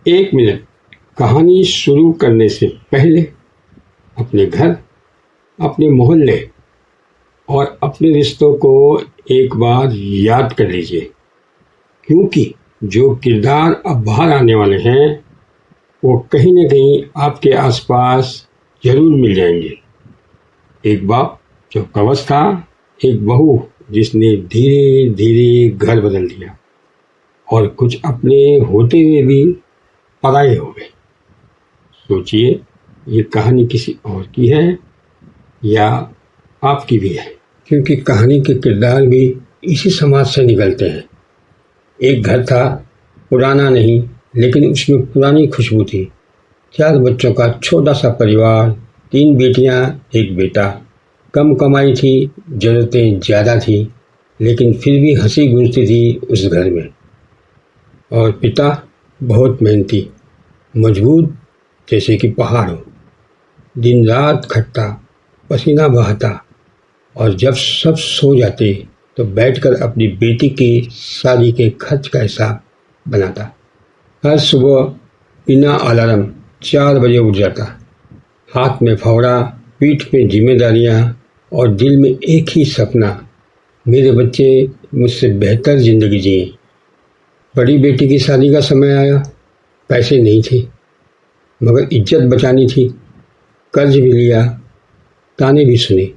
एक मिनट, कहानी शुरू करने से पहले अपने घर, अपने मोहल्ले और अपने रिश्तों को एक बार याद कर लीजिए, क्योंकि जो किरदार अब बाहर आने वाले हैं वो कहीं न कहीं आपके आसपास जरूर मिल जाएंगे। एक बाप जो कवच था, एक बहू जिसने धीरे धीरे घर बदल दिया, और कुछ अपने होते हुए भी पराये हो गए। सोचिए, ये कहानी किसी और की है या आपकी भी है, क्योंकि कहानी के किरदार भी इसी समाज से निकलते हैं। एक घर था, पुराना नहीं, लेकिन उसमें पुरानी खुशबू थी। 4 बच्चों का छोटा सा परिवार, 3 बेटियां, 1 बेटा। कम कमाई थी, जरूरतें ज़्यादा थी, लेकिन फिर भी हंसी गूंजती थी उस घर में। और पिता बहुत मेहनती, मजबूत जैसे कि पहाड़ हो, दिन रात खटता, पसीना बहाता, और जब सब सो जाते तो बैठकर अपनी बेटी की शादी के खर्च का हिसाब बनाता। हर सुबह बिना अलार्म 4 बजे उठ जाता, हाथ में फावड़ा, पीठ पे जिम्मेदारियां और दिल में एक ही सपना, मेरे बच्चे मुझसे बेहतर जिंदगी जिए। बड़ी बेटी की शादी का समय आया। पैसे नहीं थे, मगर इज्जत बचानी थी। कर्ज भी लिया, ताने भी सुने,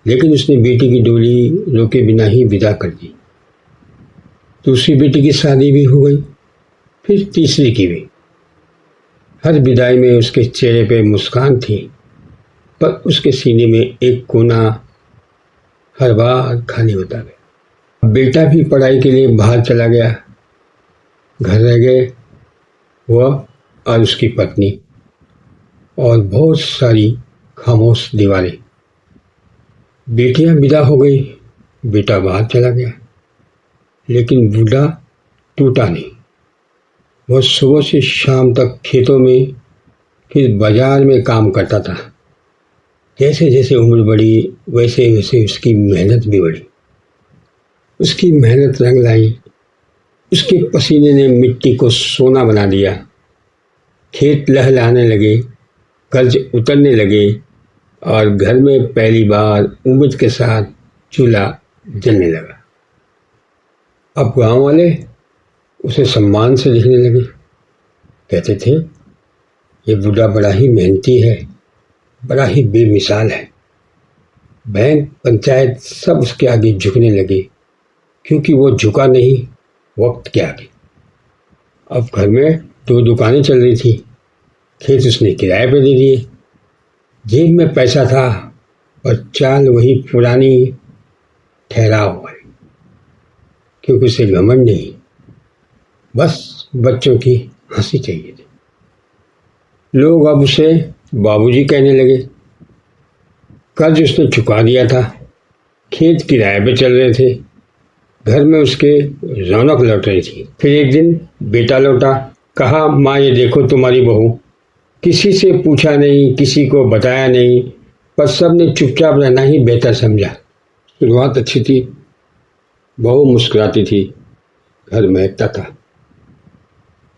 लेकिन उसने बेटी की डोली रोके बिना ही विदा कर दी। दूसरी बेटी की शादी भी हो गई, फिर तीसरी की भी। हर विदाई में उसके चेहरे पे मुस्कान थी, पर उसके सीने में एक कोना हर बार खाली होता गया। बेटा भी पढ़ाई के लिए बाहर चला गया। घर रह गए वह और उसकी पत्नी, और बहुत सारी खामोश दीवारें। बेटियां विदा हो गई, बेटा बाहर चला गया, लेकिन बूढ़ा टूटा नहीं। वह सुबह से शाम तक खेतों में, फिर बाजार में काम करता था। जैसे जैसे उम्र बढ़ी, वैसे वैसे उसकी मेहनत भी बढ़ी। उसकी मेहनत रंग लाई। उसके पसीने ने मिट्टी को सोना बना दिया। खेत लहलहाने लगे, कर्ज उतरने लगे, और घर में पहली बार उम्मीद के साथ चूल्हा जलने लगा। अब गांव वाले उसे सम्मान से देखने लगे। कहते थे, ये बूढ़ा बड़ा ही मेहनती है, बड़ा ही बेमिसाल है। बैंक, पंचायत सब उसके आगे झुकने लगे, क्योंकि वो झुका नहीं वक्त के आगे। अब घर में 2 दुकानें चल रही थी, खेत उसने किराए पे दे दिए। जेब में पैसा था, और चाल वही पुरानी, ठहराव वाली, क्योंकि उसे घमंड नहीं, बस बच्चों की हंसी चाहिए थी। लोग अब उसे बाबूजी कहने लगे। कर्ज उसने चुका दिया था, खेत किराए पे चल रहे थे, घर में उसके रौनक लौट रही थी। फिर एक दिन बेटा लौटा, कहा, माँ ये देखो तुम्हारी बहू। किसी से पूछा नहीं, किसी को बताया नहीं, पर सब ने चुपचाप रहना ही बेहतर समझा। शुरुआत अच्छी थी, बहू मुस्कुराती थी, घर महकता था,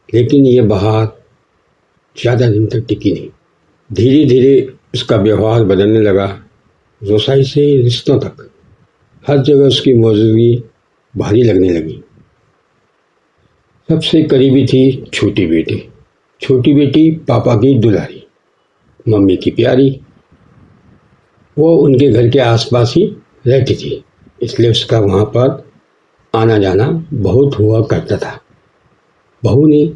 लेकिन ये बहार ज़्यादा दिन तक टिकी नहीं। धीरे धीरे उसका व्यवहार बदलने लगा, रोसाई से रिश्तों तक। हर जगह उसकी मौजूदगी भारी लगने लगी। सबसे करीबी थी छोटी बेटी। छोटी बेटी पापा की दुलारी, मम्मी की प्यारी। वो उनके घर के आसपास ही रहती थी, इसलिए उसका वहाँ पर आना जाना बहुत हुआ करता था। बहू ने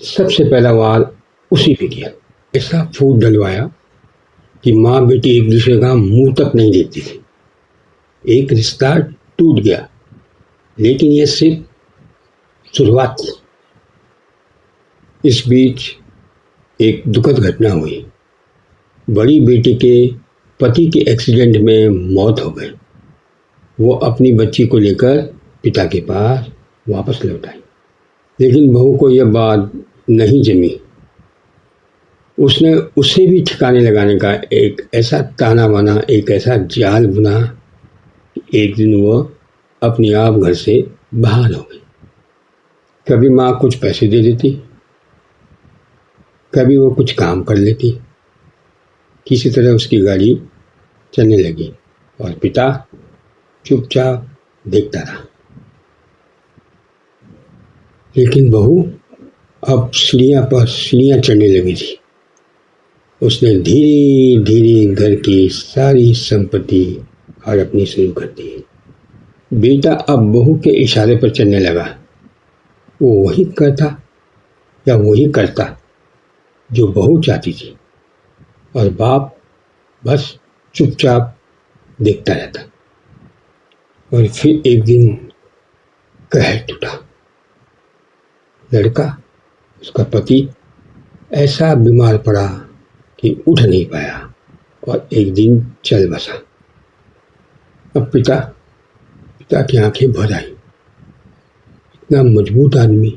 सबसे पहला वार उसी पे किया। ऐसा फूट डलवाया कि माँ बेटी एक दूसरे का मुंह तक नहीं देखती थी। एक रिश्ता टूट गया, लेकिन ये सिर्फ शुरुआत थी। इस बीच एक दुखद घटना हुई। बड़ी बेटी के पति के एक्सीडेंट में मौत हो गई। वो अपनी बच्ची को लेकर पिता के पास वापस लौट आई, लेकिन बहू को यह बात नहीं जमी। उसने उसे भी ठिकाने लगाने का एक ऐसा ताना बाना, एक ऐसा जाल बुना कि एक दिन वह अपने आप घर से बाहर हो गई। कभी माँ कुछ पैसे दे देती, कभी वो कुछ काम कर लेती, किसी तरह उसकी गाड़ी चलने लगी और पिता चुपचाप देखता रहा। लेकिन बहू अब सीढ़ियाँ पर सीढ़ियाँ चढ़ने लगी थी। उसने धीरे धीरे घर की सारी संपत्ति हड़पनी शुरू कर दी। बेटा अब बहू के इशारे पर चलने लगा। वो वही करता या वही करता जो बहू चाहती थी, और बाप बस चुपचाप देखता रहता। और फिर एक दिन कहर टूटा। लड़का, उसका पति, ऐसा बीमार पड़ा कि उठ नहीं पाया और एक दिन चल बसा। अब पिता की आंखें भर आई। इतना मजबूत आदमी,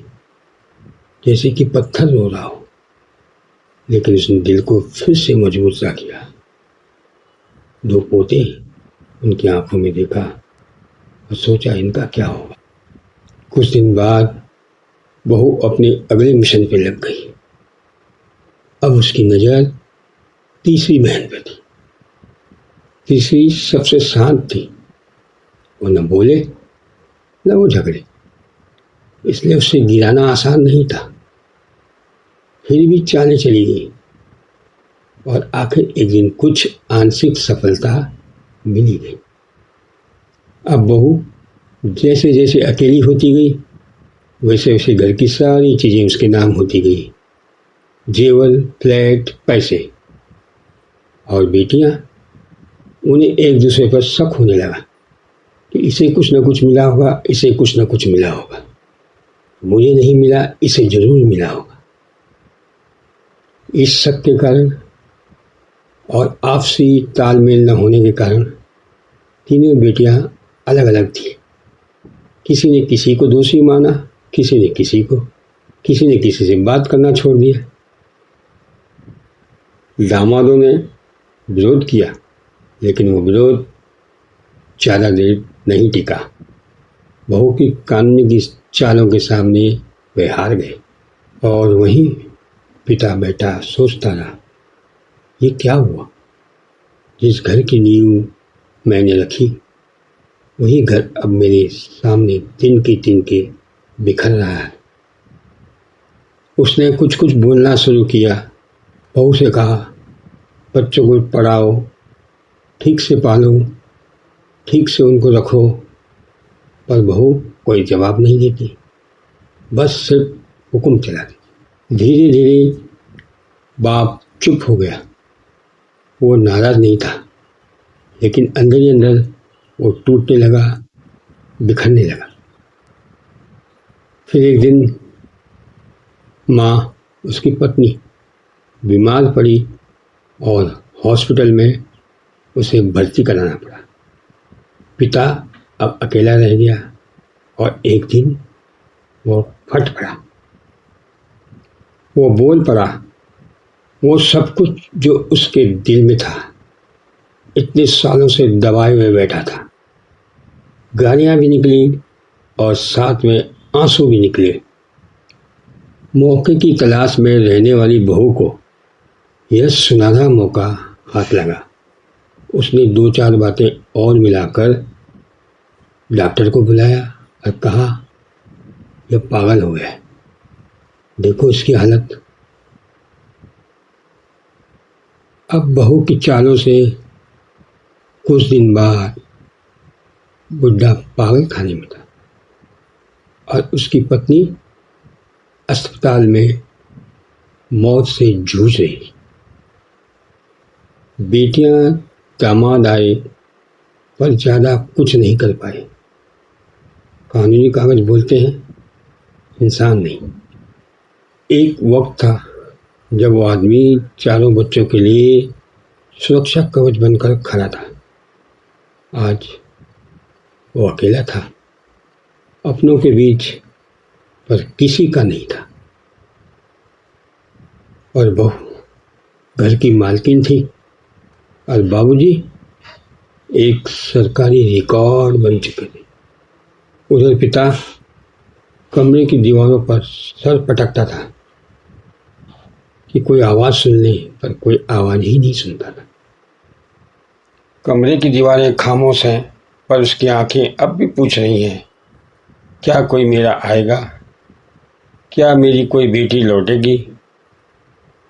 जैसे कि पत्थर रो रहा हो, लेकिन उसने दिल को फिर से मजबूत सा किया। दो पोते उनकी आंखों में देखा और सोचा इनका क्या होगा। कुछ दिन बाद बहू अपने अगले मिशन पे लग गई। अब उसकी नज़र तीसरी बहन पे थी। तीसरी सबसे शांत थी। वो न बोले न वो झगड़े, इसलिए उसे गिराना आसान नहीं था। फिर भी चालें चली गई और आखिर एक दिन कुछ आंशिक सफलता मिली गई। अब बहू जैसे जैसे अकेली होती गई, वैसे वैसे घर की सारी चीज़ें उसके नाम होती गई। जेवर, फ्लैट, पैसे। और बेटियां, उन्हें एक दूसरे पर शक होने लगा कि इसे कुछ न कुछ मिला होगा, इसे कुछ न कुछ मिला होगा। मुझे नहीं मिला, इसे जरूर मिला होगा। इस शक के कारण और आपसी तालमेल न होने के कारण तीनों बेटियां अलग अलग थी। किसी ने किसी को दोषी माना, किसी ने किसी को, किसी ने किसी से बात करना छोड़ दिया। दामादों ने विरोध किया, लेकिन वो विरोध ज़्यादा देर नहीं टिका। बहू की कानूनी की चालों के सामने वे हार गए। और वहीं पिता बैठा सोचता रहा, ये क्या हुआ? जिस घर की नींव मैंने रखी, वही घर अब मेरे सामने तिनके तिनके बिखर रहा है। उसने कुछ कुछ बोलना शुरू किया। बहू से कहा, बच्चों को पढ़ाओ, ठीक से पालो, ठीक से उनको रखो। पर बहू कोई जवाब नहीं देती, बस सिर्फ हुक्म चलाती। धीरे धीरे बाप चुप हो गया। वो नाराज नहीं था, लेकिन अंदर ही अंदर वो टूटने लगा, बिखरने लगा। फिर एक दिन माँ, उसकी पत्नी, बीमार पड़ी और हॉस्पिटल में उसे भर्ती कराना पड़ा। पिता अब अकेला रह गया और एक दिन वो फट पड़ा। वो बोल पड़ा वो सब कुछ जो उसके दिल में था, इतने सालों से दबाए हुए बैठा था। गालियाँ भी निकली और साथ में आंसू भी निकले। मौके की तलाश में रहने वाली बहू को यह सुनहरा मौका हाथ लगा। उसने दो चार बातें और मिलाकर डॉक्टर को बुलाया और कहा, यह पागल हो गया, देखो इसकी हालत। अब बहू की चालों से कुछ दिन बाद बुढ़ा पागल खाने में था और उसकी पत्नी अस्पताल में मौत से जूझ रही। बेटियां दामाद आए पर ज़्यादा कुछ नहीं कर पाए। कानूनी कागज बोलते हैं, इंसान नहीं। एक वक्त था जब वो आदमी चारों बच्चों के लिए सुरक्षा कवच बनकर खड़ा था। आज वो अकेला था, अपनों के बीच, पर किसी का नहीं था। और बहू घर की मालकिन थी और बाबूजी एक सरकारी रिकॉर्ड बन चुके थे। उधर पिता कमरे की दीवारों पर सर पटकता था। कि कोई आवाज़ सुन ले, पर कोई आवाज़ ही नहीं सुनता था। कमरे की दीवारें खामोश हैं, पर उसकी आंखें अब भी पूछ रही हैं, क्या कोई मेरा आएगा? क्या मेरी कोई बेटी लौटेगी?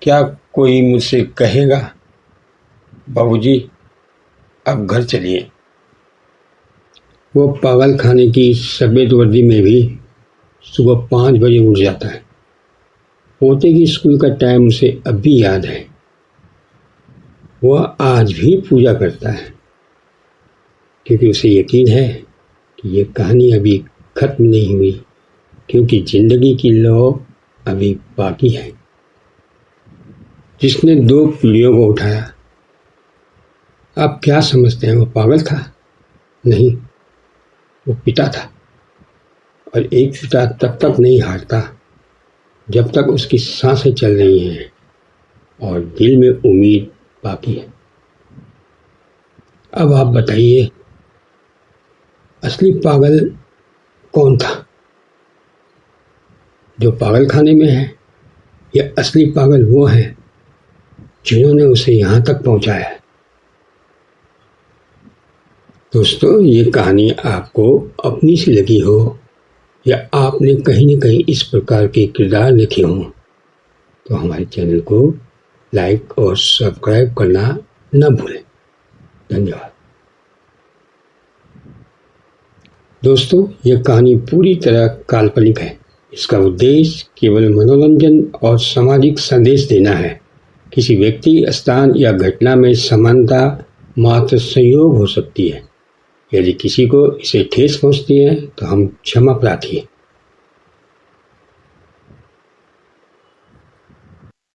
क्या कोई मुझसे कहेगा, बाबूजी अब घर चलिए। वो पागल खाने की सफ़ेद वर्दी में भी सुबह 5 बजे उठ जाता है। पोते की स्कूल का टाइम उसे अब भी याद है। वह आज भी पूजा करता है, क्योंकि उसे यकीन है कि ये कहानी अभी खत्म नहीं हुई, क्योंकि जिंदगी की लौ अभी बाकी है। जिसने 2 पीढ़ियों को उठाया, आप क्या समझते हैं वो पागल था? नहीं, वो पिता था। और एक पिता तब तक नहीं हारता जब तक उसकी सांसें चल रही हैं और दिल में उम्मीद बाकी है। अब आप बताइए, असली पागल कौन था? जो पागल खाने में है, या असली पागल वो है जिन्होंने उसे यहाँ तक पहुँचाया है? दोस्तों, ये कहानी आपको अपनी सी लगी हो, या आपने कहीं न कहीं इस प्रकार के किरदार लिखे हों, तो हमारे चैनल को लाइक और सब्सक्राइब करना न भूलें। धन्यवाद। दोस्तों, यह कहानी पूरी तरह काल्पनिक है। इसका उद्देश्य केवल मनोरंजन और सामाजिक संदेश देना है। किसी व्यक्ति, स्थान या घटना में समानता मात्र संयोग हो सकती है। यदि किसी को इसे ठेस पहुंचती है तो हम क्षमा प्रार्थी हैं।